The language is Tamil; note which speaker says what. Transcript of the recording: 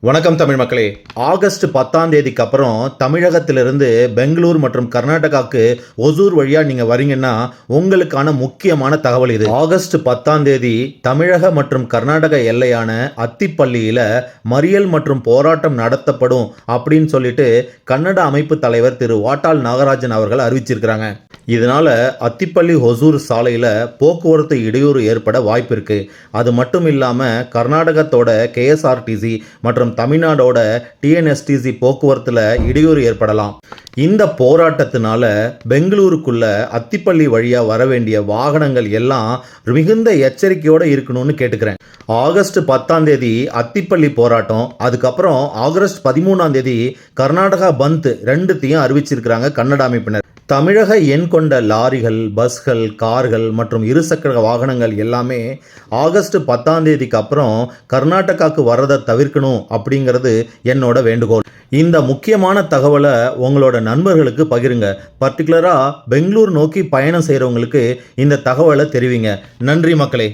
Speaker 1: வணக்கம் தமிழ் மக்களே. ஆகஸ்ட் 10ஆம் தேதிக்கு அப்புறம் தமிழகத்திலிருந்து பெங்களூர் மற்றும் கர்நாடகாவுக்கு ஒசூர் வழியாக நீங்கள் வரீங்கன்னா உங்களுக்கான முக்கியமான தகவல் இது. ஆகஸ்ட் 10ஆம் தேதி தமிழக மற்றும் கர்நாடக எல்லையான அத்திப்பள்ளியில் மறியல் மற்றும் போராட்டம் நடத்தப்படும் அப்படின்னு சொல்லிட்டு கன்னட அமைப்பு தலைவர் திரு வாட்டாள் நாகராஜன் அவர்கள் அறிவிச்சிருக்கிறாங்க. இதனால அத்திப்பள்ளி ஒசூர் சாலையில் போக்குவரத்து இடையூறு ஏற்பட வாய்ப்பு இருக்கு. அது மட்டும் இல்லாமல் கர்நாடகத்தோட KSRTC மற்றும் தமிழ்நாடோட TNSTC போக்குவரத்தில் இடையூறு ஏற்படலாம். இந்த போராட்டத்தினால பெங்களூருக்குள்ள அத்திப்பள்ளி வழியாக வர வேண்டிய வாகனங்கள் எல்லாம் மிகுந்த எச்சரிக்கையோடு இருக்கணும்னு கேட்டுக்கிறேன். ஆகஸ்ட் 10ஆம் தேதி அத்திப்பள்ளி போராட்டம், அதுக்கப்புறம் ஆகஸ்ட் 13ஆம் தேதி கர்நாடகா பந்த் ரெண்டுத்தையும் அறிவிச்சிருக்கிறாங்க கன்னட அமைப்பினர். தமிழக எண் கொண்ட லாரிகள், பஸ்கள், கார்கள் மற்றும் இருசக்கர வாகனங்கள் எல்லாமே ஆகஸ்ட் 10ஆம் தேதிக்கு அப்புறம் கர்நாடகாவுக்கு வர்றதை தவிர்க்கணும் அப்படிங்கிறது என்னோட வேண்டுகோள். இந்த முக்கியமான தகவலை உங்களோட நண்பர்களுக்கு பகிருங்க. பர்டிகுலராக பெங்களூர் நோக்கி பயணம் செய்கிறவங்களுக்கு இந்த தகவலை தெரிவிங்க. நன்றி மக்களே.